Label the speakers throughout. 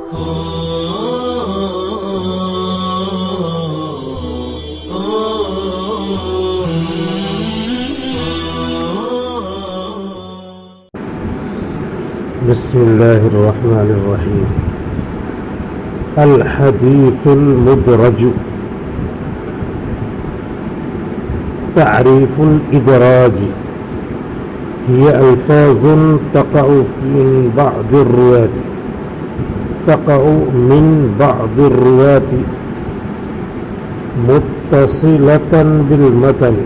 Speaker 1: بسم الله الرحمن الرحيم. الحديث المدرج. تعريف الإدراج: هي ألفاظ تقع من بعض الرواة متصلة بالمتن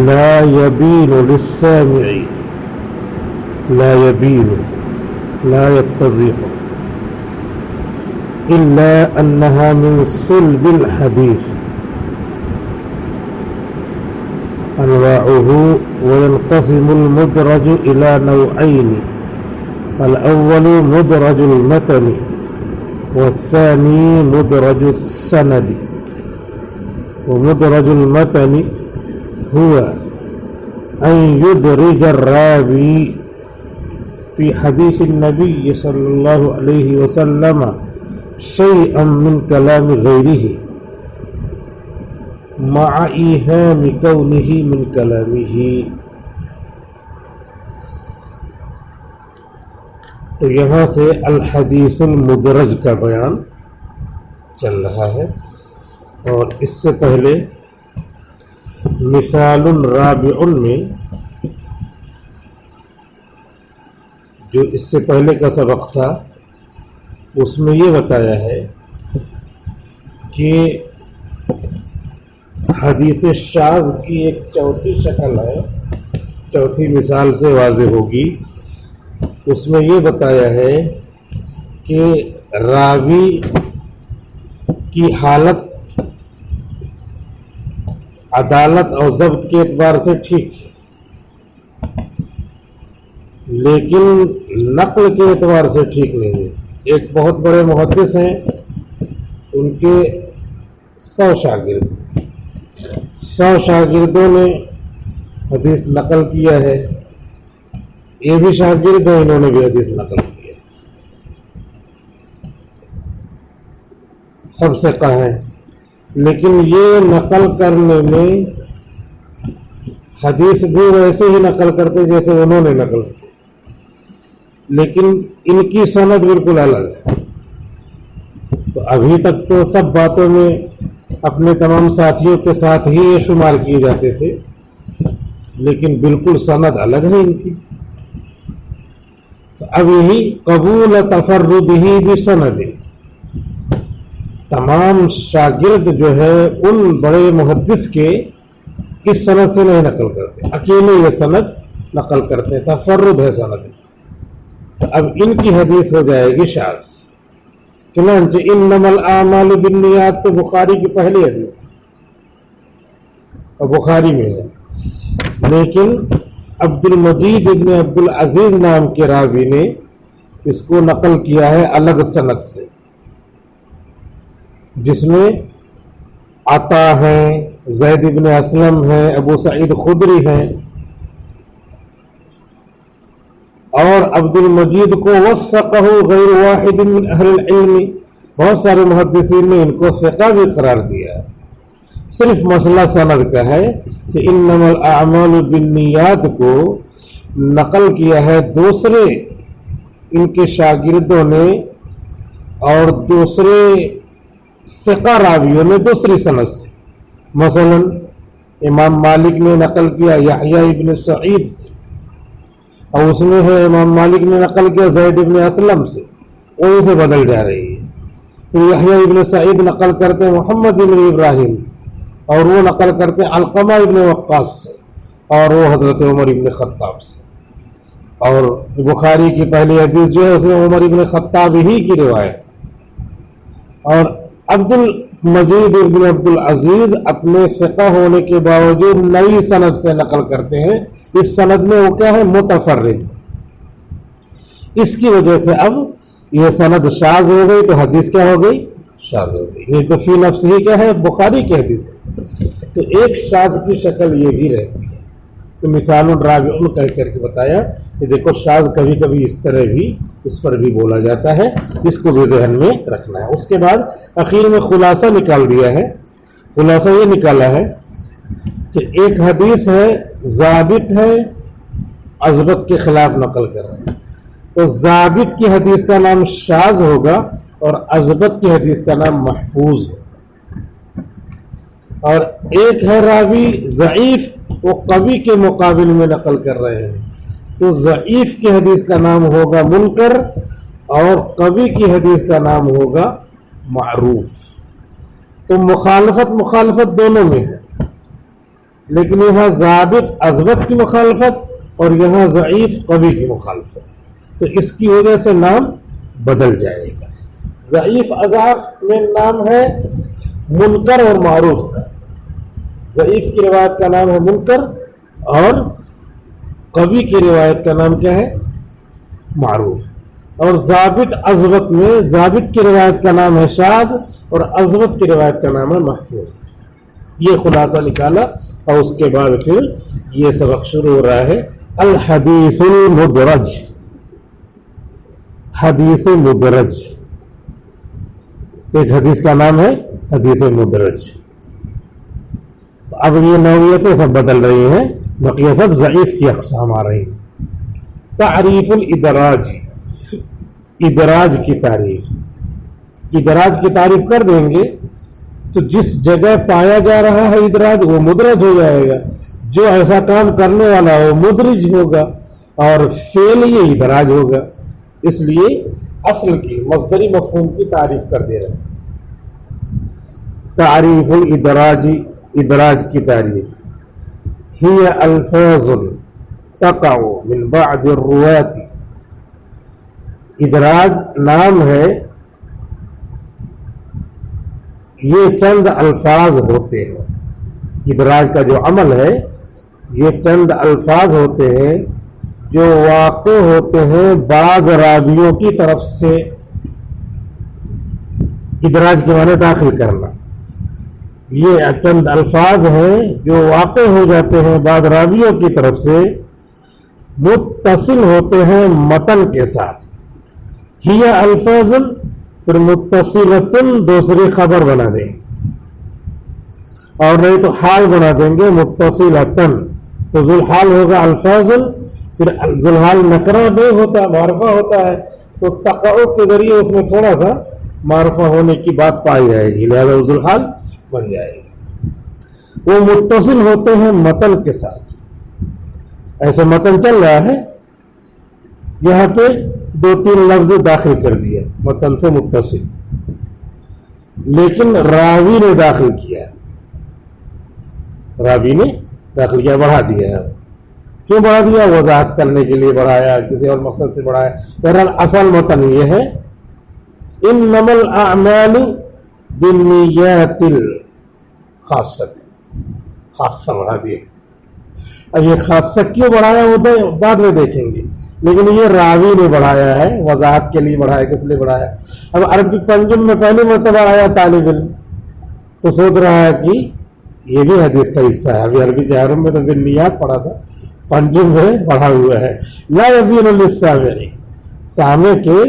Speaker 1: لا يبين للسامع لا يتضح إلا أنها من صلب الحديث. أنواعه: وينقسم المدرج إلى نوعين: الأول مدرج المتن، والثاني مدرج السند. ومدرج المتن هو أن يدرج الراوي في حديث النبي صلى الله عليه وسلم شيئا من كلام غيره مع إيهام كونه من كلامه. تو یہاں سے الحدیث المدرج کا بیان چل رہا ہے، اور اس سے پہلے مثال رابع میں جو اس سے پہلے کا سبق تھا اس میں یہ بتایا ہے کہ حدیث شاذ کی ایک چوتھی شکل ہے، چوتھی مثال سے واضح ہوگی. اس میں یہ بتایا ہے کہ راوی کی حالت عدالت اور ضبط کے اعتبار سے ٹھیک ہے، لیکن نقل کے اعتبار سے ٹھیک نہیں ہے. ایک بہت بڑے محدث ہیں، ان کے 100 شاگرد ہیں، 100 شاگردوں نے حدیث نقل کیا ہے. یہ بھی شاگرد ہیں، انہوں نے بھی حدیث نقل کیا، سب سے کہا ہے. لیکن یہ نقل کرنے میں حدیث بھی ویسے ہی نقل کرتے جیسے انہوں نے نقل کی، لیکن ان کی سند بالکل الگ ہے. تو ابھی تک تو سب باتوں میں اپنے تمام ساتھیوں کے ساتھ ہی یہ شمار کیے جاتے تھے، لیکن بالکل سند الگ ہے ان کی. تو اب یہی قبول تفرد ہی بسند، تمام شاگرد جو ہے ان بڑے محدث کے اس سند سے نہیں نقل کرتے، اکیلے یہ سند نقل کرتے ہیں، تفرد ہے سند. تو اب ان کی حدیث ہو جائے گی شاذ. چنانچہ انما الاعمال بالنیات تو بخاری کی پہلی حدیث ہے اور بخاری میں ہے، لیکن عبد المجید ابن عبد العزیز نام کے راوی نے اس کو نقل کیا ہے الگ سند سے، جس میں عطا ہیں، زید ابن اسلم ہیں، ابو سعید خدری ہیں، اور عبد المجید کو وثقہ غیر واحد من اہل العلم، بہت سارے محدثین نے ان کو ثقہ بھی قرار دیا. صرف مسئلہ سند کا ہے کہ انما الاعمال بالنیات کو نقل کیا ہے دوسرے ان کے شاگردوں نے اور دوسرے ثقہ راویوں نے دوسری سند سے. مثلا امام مالک نے نقل کیا یحییٰ ابن سعید سے، اور اس میں ہے امام مالک نے نقل کیا زید ابن اسلم سے، وہیں سے بدل جا رہی ہے. پھر یحییٰ ابن سعید نقل کرتے ہیں محمد ابن ابراہیم سے، اور وہ نقل کرتے ہیں علقمہ ابن وقاص سے، اور وہ حضرت عمر ابن خطاب سے. اور بخاری کی پہلی حدیث جو ہے اس میں عمر ابن خطاب ہی کی روایت ہے. اور عبد المجید ابن عبد العزیز اپنے ثقہ ہونے کے باوجود نئی سند سے نقل کرتے ہیں. اس سند میں وہ کیا ہے؟ متفرد. اس کی وجہ سے اب یہ سند شاذ ہو گئی تو حدیث کیا ہو گئی؟ شاذ ہو گئی. یہ تو فی نفس ہی کیا ہے؟ بخاری کی حدیث ہے. تو ایک شاذ کی شکل یہ بھی رہتی ہے. تو مثال راوی کہہ کر کے بتایا کہ دیکھو شاذ کبھی کبھی اس طرح بھی اس پر بھی بولا جاتا ہے، اس کو بھی ذہن میں رکھنا ہے۔ اس کے بعد اخیر میں خلاصہ نکال دیا ہے۔ خلاصہ یہ نکالا ہے کہ ایک حدیث ہے ضابط ہے، اضبط کے خلاف نقل کر رہے ہیں، تو ضابط کی حدیث کا نام شاذ ہوگا اور اضبط کی حدیث کا نام محفوظ ہوگا۔ اور ایک ہے راوی ضعیف، وہ قوی کے مقابل میں نقل کر رہے ہیں، تو ضعیف کی حدیث کا نام ہوگا منکر اور قوی کی حدیث کا نام ہوگا معروف۔ تو مخالفت دونوں میں ہے، لیکن یہاں ضابط اضبط کی مخالفت اور یہاں ضعیف قوی کی مخالفت، تو اس کی وجہ سے نام بدل جائے گا۔ ضعیف اضعاف میں نام ہے منکر اور معروف کا، ضعیف کی روایت کا نام ہے منکر اور قوی کی روایت کا نام کیا ہے؟ معروف۔ اور ضابط اضبط میں ضابط کی روایت کا نام ہے شاذ اور اضبط کی روایت کا نام ہے محفوظ۔ یہ خلاصہ نکالا اور اس کے بعد پھر یہ سبق شروع ہو رہا ہے الحدیث المدرج، حدیث مدرج۔ ایک حدیث کا نام ہے حدیث مدرج۔ اب یہ نوعیتیں سب بدل رہی ہیں، بقیہ سب ضعیف کی اقسام آ رہی ہیں۔ تعریف الادراج، ادراج کی تعریف۔ ادراج کی تعریف کر دیں گے تو جس جگہ پایا جا رہا ہے ادراج وہ مدرج ہو جائے گا، جو ایسا کام کرنے والا وہ مدرج ہوگا اور فعل یہ ادراج ہوگا۔ اس لیے اصل کی مصدری مفہوم کی تعریف کر دے رہے ہیں۔ تعریف الادراج، ادراج کی تعریف، ہی الفاظ تقع من بعض الرواة، ادراج نام ہے، یہ چند الفاظ ہوتے ہیں۔ ادراج کا جو عمل ہے یہ چند الفاظ ہوتے ہیں جو واقع ہوتے ہیں بعض راویوں کی طرف سے۔ ادراج کے معنی داخل کرنا، یہ چند الفاظ ہیں جو واقع ہو جاتے ہیں بعض راویوں کی طرف سے، متصل ہوتے ہیں متن کے ساتھ۔ ہی الفاظ پھر متصلتن دوسری خبر بنا دیں اور نہیں تو حال بنا دیں گے متصلتن، تو ذوالحال ہوگا الفاظ، پھر ذوالحال نکرہ نہیں ہوتا معرفہ ہوتا ہے، تو تقعب کے ذریعے اس میں تھوڑا سا معرفہ ہونے کی بات پائی جائے گی، لہذا ذوالحال بن جائے گی۔ وہ متصل ہوتے ہیں متن کے ساتھ۔ ایسے متن چل رہا ہے، یہاں پہ دو تین لفظ داخل کر دیا متن سے متصل، لیکن راوی نے داخل کیا، راوی نے داخل کیا، بڑھا دیا ہے۔ کیوں بڑھا دیا؟ وضاحت کرنے کے لیے بڑھایا، کسی اور مقصد سے بڑھایا۔ بہرحال اصل متن یہ ہے انما الاعمال بالنیات الخاصہ، خاصہ بڑھا دیا۔ اب یہ خاصہ کیوں بڑھایا ہوتا ہے بعد میں دیکھیں گے، لیکن یہ راوی نے بڑھایا ہے، وضاحت کے لیے بڑھایا، کس لیے بڑھایا؟ اب عربی پنجم میں پہلی مرتبہ آیا طالب علم تو سوچ رہا ہے کہ یہ بھی حدیث کا حصہ ہے۔ ابھی عربی جہرم میں تو بالنیات پڑھا تھا، پنجم میں پڑھا ہوا ہے۔ لا یبین للسامع، سامع کے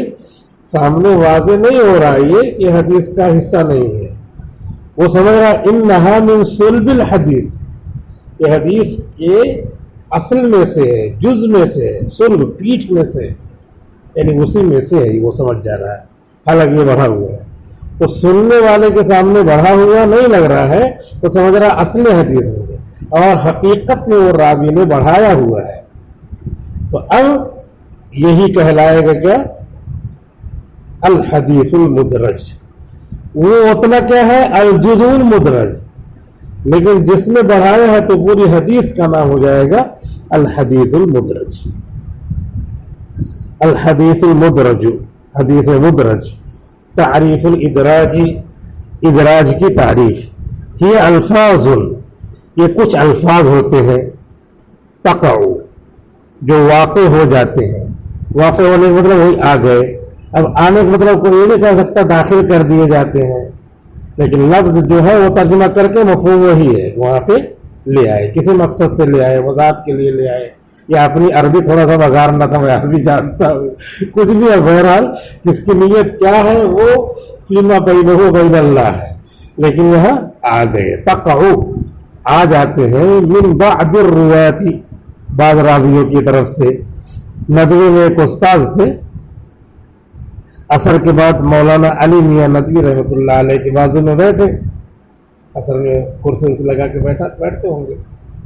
Speaker 1: سامنے واضح نہیں ہو رہا یہ کہ حدیث کا حصہ نہیں ہے، وہ سمجھ رہا انہا من صلب الحدیث، یہ حدیث کے اصل میں سے ہے، جز میں سے ہے، صلب پیٹھ میں سے، یعنی اسی میں سے ہے، وہ سمجھ جا رہا ہے، حالانکہ یہ بڑھا ہوا ہے۔ تو سننے والے کے سامنے بڑھا ہوا نہیں لگ رہا ہے، تو سمجھ رہا اصل حدیث میں سے، اور حقیقت میں وہ راوی نے بڑھایا ہوا ہے۔ تو اب یہی کہلائے گا کیا؟ الحدیث المدرج۔ وہ اتنا کیا ہے؟ الجزء المدرج، لیکن جس میں بڑھایا ہے تو پوری حدیث کا نام ہو جائے گا الحدیث المدرج۔ الحدیث المدرج، حدیث مدرج۔ تعریف الادراج، ادراج کی تعریف، یہ الفاظ، یہ کچھ الفاظ ہوتے ہیں تقع، جو واقع ہو جاتے ہیں۔ واقع ہونے کا مطلب وہی آ گئے، اب آنے کا مطلب کوئی یہ نہیں کہہ سکتا داخل کر دیے جاتے ہیں، لیکن لفظ جو ہے وہ ترجمہ کر کے مفہوم وہی ہے، وہاں پہ لے آئے, کسی مقصد سے لے آئے, وضاحت کے لیے لے آئے, یا اپنی عربی تھوڑا سا بگارنا تھا, میں عربی جانتا ہوں, کچھ بھی ہے, بہرحال کس کی نیت کیا ہے وہ فیما بینہ و بین اللہ ہے. لیکن یہاں آ گئے, تقعو آ جاتے ہیں, من بعد الرواتی بعض راویوں کی طرف سے. ندوی میں ایک استاذ تھے, عصر کے بعد مولانا علی میاں ندوی رحمۃ اللہ علیہ کے بازو میں بیٹھے, عصر میں کرسی سے لگا کے بیٹھتے ہوں گے.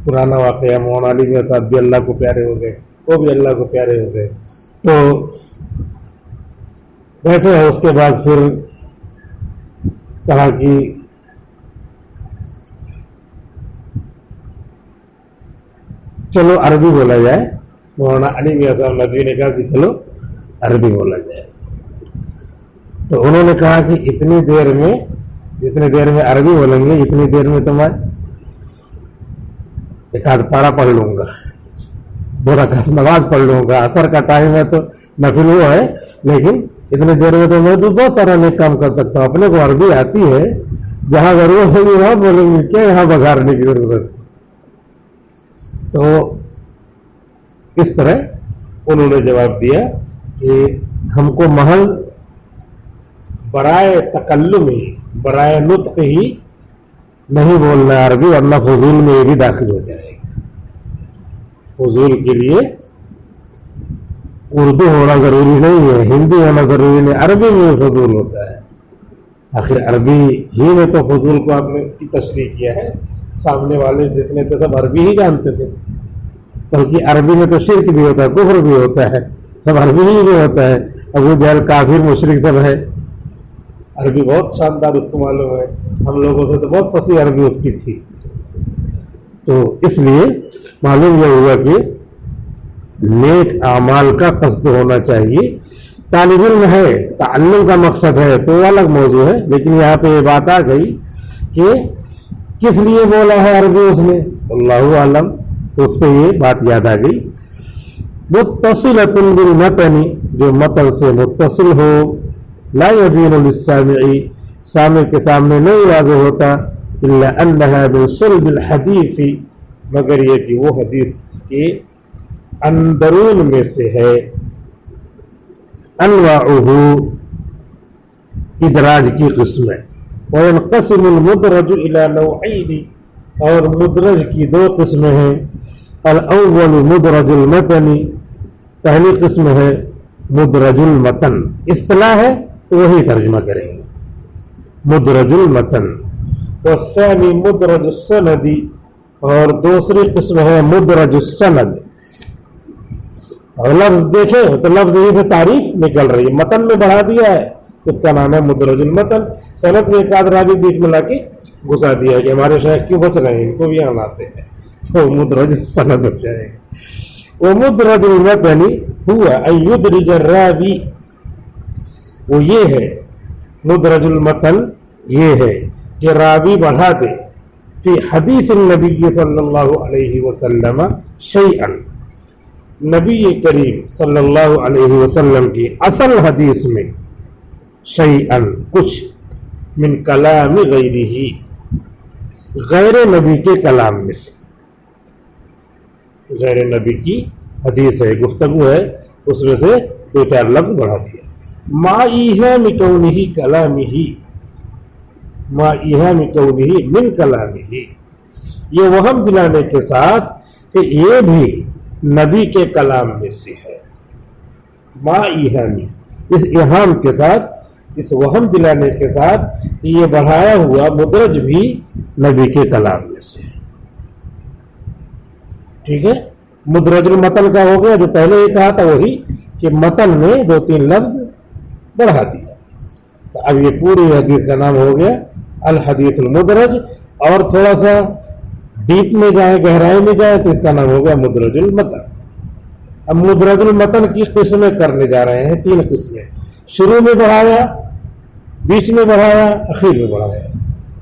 Speaker 1: پرانا واقعہ, مولانا علی میاں صاحب بھی اللہ کو پیارے ہو گئے, وہ بھی اللہ کو پیارے ہو گئے. تو بیٹھے ہیں, اس کے بعد پھر کہا کہ چلو عربی بولا جائے. مولانا علی میاں صاحب ندوی نے کہا کہ چلو عربی بولا جائے. تو انہوں نے کہا کہ اتنی دیر میں, جتنی دیر میں عربی بولیں گے اتنی دیر میں تو میں ایک آدھ پارا پڑھ لوں گا, 2 رکعت نماز پڑھ لوں گا. عصر کا ٹائم ہے تو نفل وہ ہے, لیکن اتنی دیر میں تو میں تو بہت سارا نیک کام کر سکتا ہوں. اپنے کو عربی آتی ہے, جہاں ضرورت ہوگی وہاں بولیں گے, کیا یہاں بگاڑنے کی ضرورت ہے. تو اس طرح انہوں نے جواب دیا کہ ہم کو محض برائے تکلم ہی, برائے نطق ہی نہیں بولنا عربی, ورنہ فضول میں یہ بھی داخل ہو جائے گا. فضول کے لیے اردو ہونا ضروری نہیں ہے, ہندی ہونا ضروری نہیں, عربی میں فضول ہوتا ہے. آخر عربی ہی میں تو فضول کو آپ نے کی تشریح کیا ہے. سامنے والے جتنے تھے سب عربی ہی جانتے تھے, بلکہ عربی میں تو شرک بھی ہوتا ہے, کفر بھی ہوتا ہے, سب عربی ہی میں ہوتا ہے. ابو جہل کافر مشرک سب ہے. عربی بہت شاندار اس کو معلوم ہے, ہم لوگوں سے تو بہت فصیح عربی اس کی تھی. تو اس لیے معلوم یہ ہوا کہ نیک اعمال کا قصد ہونا چاہیے. طالب علم ہے, تعلم کا مقصد ہے تو وہ الگ موضوع ہے, لیکن یہاں پہ یہ بات آ گئی کہ کس لیے بولا ہے عربی اس نے, اللہ عالم. تو اس پہ یہ بات یاد آ گئی. متصلۃ بالمتن, جو متن سے متصل ہو, لا یبین للسامع, سامع کے سامنے نہیں واضح ہوتا, الا انها من صلب الحدیث, مگر یہ کہ وہ حدیث کے اندرون میں سے ہے. انواعہ, ادراج کی قسمیں. وینقسم المدرج الى نوعین, اور مدرج کی 2 قسمیں ہیں. الاول مدرج المتن, پہلی قسم ہے مدرج المتن. اصطلاح ہے تو وہی ترجمہ کریں گے, مدرج المتن. والثانی مدرج السند, اور دوسری قسم ہے مدرج السند. اور لفظ دیکھیں تو لفظ یہی سے تعریف نکل رہی ہے, متن میں بڑھا دیا ہے, اس کا نام ہے مدرج المتن. سند میں ایک آدھ راوی بیچ میں لا کے گھسا دیا کہ ہمارے شیخ کیوں بچ رہے ہیں, ان کو بھی ہم آتے ہیں, تو مدرج السند ہو جائے گا. وہ مدرج المتن ہوا ان یدرج الراوی, وہ یہ ہے مدرج المتن, یہ ہے کہ راوی بڑھا دے فی حدیث النبی صلی اللہ علیہ وسلم شیئا, نبی کریم صلی اللہ علیہ وسلم کی اصل حدیث میں شیئا کچھ, من کلام غیرہ, غیر نبی کے کلام میں سے. غیر نبی کی حدیث ہے, گفتگو ہے, اس میں سے 2-4 لفظ بڑھا دیا. ما ایہام کونہ کلامہ, ما ایہام کونہ من کلامہ, یہ وہم دلانے کے ساتھ کہ یہ بھی نبی کے کلام میں سے ہے. ما ایہامی, اس ایہام کے ساتھ, اس وہم دلانے کے ساتھ کہ یہ بڑھایا ہوا مدرج بھی نبی کے کلام میں سے ہے. ٹھیک ہے, مدرج المتن کا ہو گیا, جو پہلے ہی کہا تھا وہی کہ متن میں 2-3 لفظ بڑھا دیا. تو اب یہ پوری حدیث کا نام ہو گیا الحدیث المدرج. اور تھوڑا سا ڈیپ میں جائیں, گہرائی میں جائیں, تو اس کا نام ہو گیا مدرج المتن. اب مدرج المتن کی قسمیں کرنے جا رہے ہیں, 3 قسمیں. شروع میں بڑھایا, بیچ میں بڑھایا, اخیر میں بڑھایا,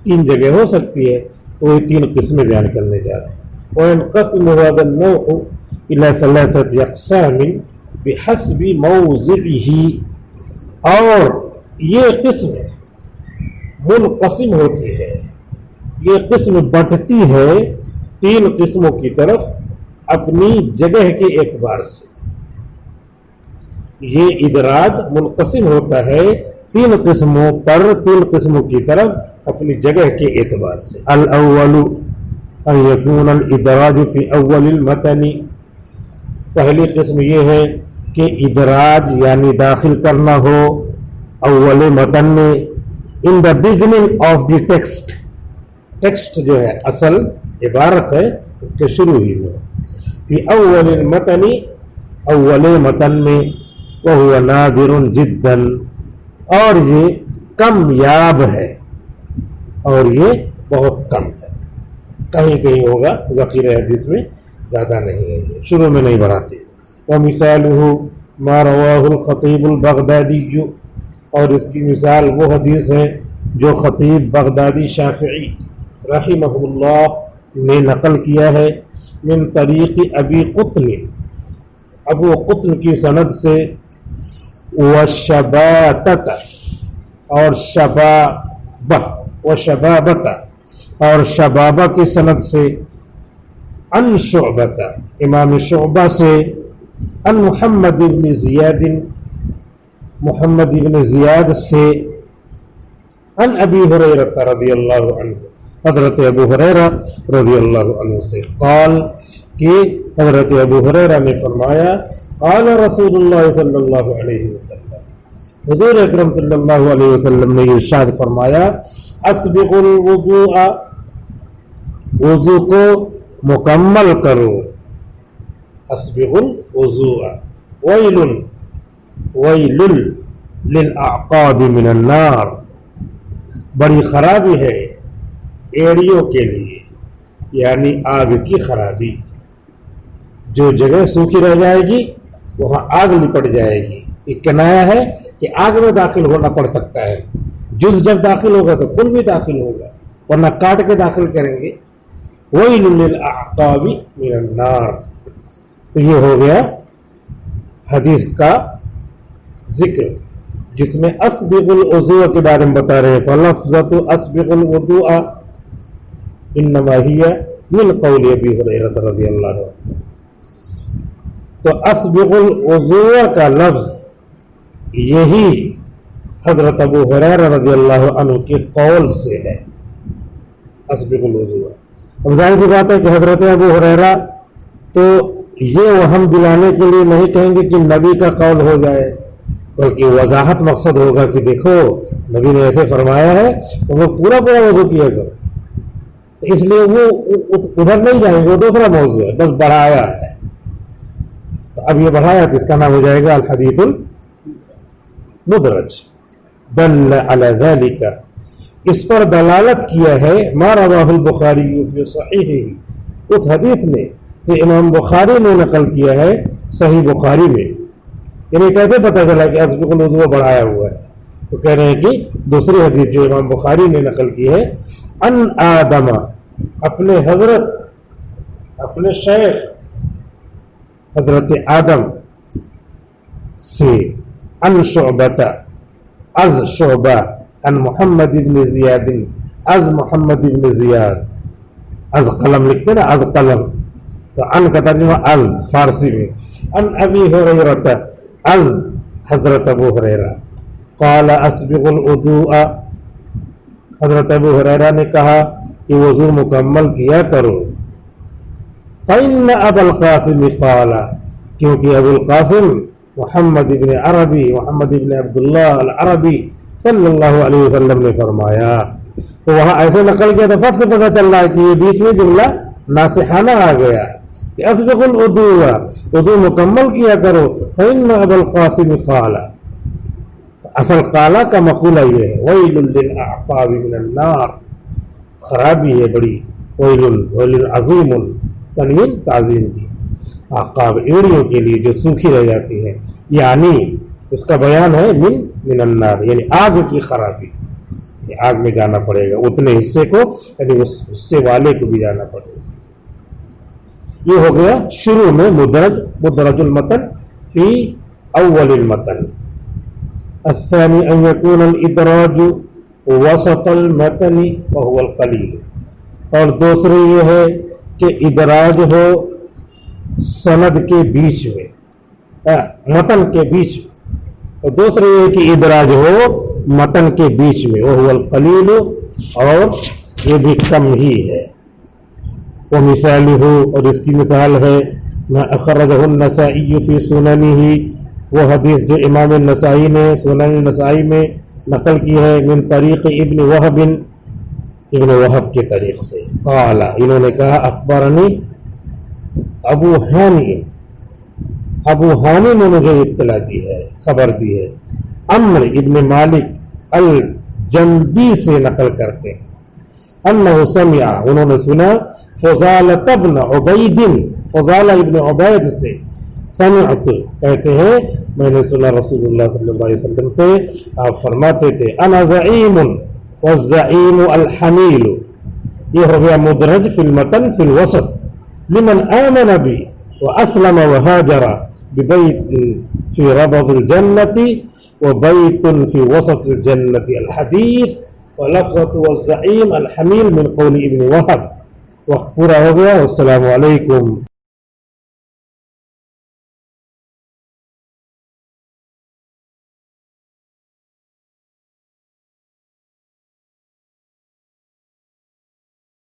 Speaker 1: 3 جگہ ہو سکتی ہے, تو یہ 3 قسمیں بیان کرنے جا رہے ہیں. وَيَنْقَسِمُ هَذَا النَّوْعُ إِلَى 3 أَقْسَامٍ بِحَسْبِ مَوْضِعِهِ, اور یہ قسم منقسم ہوتی ہے, یہ قسم بٹتی ہے تین قسموں کی طرف اپنی جگہ کے اعتبار سے. یہ ادراج منقسم ہوتا ہے تین قسموں پر، تین قسموں کی طرف اپنی جگہ کے اعتبار سے. الاول ان یکون الادراج فی اول المتن، پہلی قسم یہ ہے کہ ادراج یعنی داخل کرنا ہو اول متن میں، in the beginning of the text. Text جو ہے اصل عبارت ہے اس کے شروع ہی میں، فی اول المتن، اول متن میں، وہو نادر جدا، اور یہ کم یاب ہے، اور یہ بہت کم ہے. کہیں کہیں ہوگا ذخیرہ حدیث میں، زیادہ نہیں ہے، یہ شروع میں نہیں بڑھاتے. ومثالہ ما رواہ الخطیب البغدادی، اور اس کی مثال وہ حدیث ہے جو خطیب بغدادی شافعی رحمہ اللہ نے نقل کیا ہے، من طریق ابی قطن، ابو قطن کی سند سے، وشباتت، اور شبابہ، وشبابت، اور شبابہ کی سند سے، عن شعبۃ، امام شعبہ سے، عن محمد بن زیاد، محمد بن زیاد سے، عن ابی ہریرہ رضی اللہ عنہ، حضرت ابو ہریرہ رضی اللہ عنہ سے، قال، کہ حضرت ابو ہریرہ نے فرمایا، قال رسول اللہ صلی اللہ علیہ وسلم، حضور اکرم صلی اللہ علیہ وسلم نے ارشاد فرمایا، اسبغ الوضوء، وضو کو مکمل کرو، اسبغ الوضوء، ویل، ویل للاعقاب من النار، بڑی خرابی ہے ایڑیوں کے لیے، یعنی آگ کی خرابی. جو جگہ سوکھی رہ جائے گی وہاں آگ لپٹ جائے گی. یہ کنایا ہے کہ آگ میں داخل ہونا پڑ سکتا ہے. جز جب داخل ہوگا تو کل بھی داخل ہوگا، ورنہ کاٹ کے داخل کریں گے. ویل للاعقاب من النار. تو یہ ہو گیا حدیث کا ذکر، جس میں اسبغ الوضوء کے بارے میں بتا رہے ہیں. فلفظۃ اسبغ الوضوء انما ہی من قول ابی ہریرہ رضی اللہ عنہ. تو اسبغ الوضوء کا لفظ یہی حضرت ابو ہریرہ رضی اللہ عنہ کے قول سے ہے، اسبغ الوضوء. اب ظاہر سی بات ہے کہ حضرت ابو ہریرہ تو یہ وہم دلانے کے لیے نہیں کہیں گے کہ نبی کا قول ہو جائے، بلکہ وضاحت مقصد ہوگا کہ دیکھو نبی نے ایسے فرمایا ہے تو وہ پورا وضو کیا کرو. اس لیے وہ ادھر نہیں جائیں گے، وہ دوسرا موضوع ہے، بس بڑھایا ہے. تو اب یہ بڑھایا تو اس کا نام ہو جائے گا الحدیث المدرج. دل علی ذلک، اس پر دلالت کیا ہے ما رواہ البخاری فی صحیحہ، اس حدیث نے جو امام بخاری نے نقل کیا ہے صحیح بخاری میں. یعنی کیسے پتہ چلا کہ اسبغ الوضوء بڑھایا ہوا ہے؟ تو کہہ رہے ہیں کہ دوسری حدیث جو امام بخاری نے نقل کی ہے، ان آدم، اپنے حضرت، اپنے شیخ حضرت آدم سے، ان شعبۃ، از شعبہ، ان محمد بن زیاد، از محمد بن زیاد. از قلم لکھتے نا، از قلم، تو ان کا ترجمہ از فارسی میں. ان ابی ہریرہ، از حضرت ابو ہریرہ، قال اسبغ الوضوء، حضرت ابو ہریرہ نے کہا کہ وضو مکمل کیا کرو. فإن ابا القاسم قال، کیونکہ ابو القاسم محمد بن عربی، محمد بن عبداللہ العربی صلی اللہ علیہ وسلم نے فرمایا. تو وہاں ایسے نقل کیا تو فٹ سے پتہ چل رہا ہے کہ یہ بیچ میں جملہ ناصحانہ آ گیا کہ اسبغ الوضوء، وضو مکمل کیا کرو. فإن ابا القاسم قال، اصل قالا کا مقولہ یہ ہے، ویل للاعقاب من النار، خرابی ہے بڑی. ویل، ویل عظیم، تنوین تعظیم کی، عقاب ایڑیوں کے لیے جو سوکھی رہ جاتی ہے، یعنی اس کا بیان ہے من النار، یعنی آگ کی خرابی. آگ میں جانا پڑے گا اتنے حصے کو، یعنی اس حصے والے کو بھی جانا پڑے گا. یہ ہو گیا شروع میں مدرج المتن فی اول المتن. الثانی ان یکون الادراج وسط المتن وهو القلیل، اور دوسرے یہ ہے کہ ادراج ہو سند کے بیچ میں، متن کے بیچ میں، اور دوسرے یہ کہ ادراج ہو متن کے بیچ میں، وہ القلیل، اور یہ بھی کم ہی ہے. وہ مثال ہو، اور اس کی مثال ہے ما اخرجہ النسائی فی سننہ، وہ حدیث جو امام النسائی نے سنن النسائی میں نقل کی ہے، من طریق ابن وہب، ابن وہب کے طریق سے. قال، انہوں نے کہا اخبرنی ابو ہانی، ابو ہانی نے مجھے اطلاع دی ہے، خبر دی ہے. عمرو ابن مالک الجنبی سے نقل کرتے ہیں، انہ سمع، انہوں نے سنا، فضالۃ ابن عبید، فضالہ ابن عبید سے، سمعت، کہتے ہیں میں نے سنا رسول اللہ صلی اللہ علیہ وسلم سے، آپ فرماتے تھے انا زعیم والزعیم الحمیل، یہ ہو گیا مدرج فی المتن فی الوسط، لمن آمن بی واسلم وہاجر ببیت فی ربض الجنت وبیت فی وسط الجنت الحدیث ولفظة والزعیم الحمیل من قول ابن وہب. وقت پورا ہو گیا، والسلام علیکم.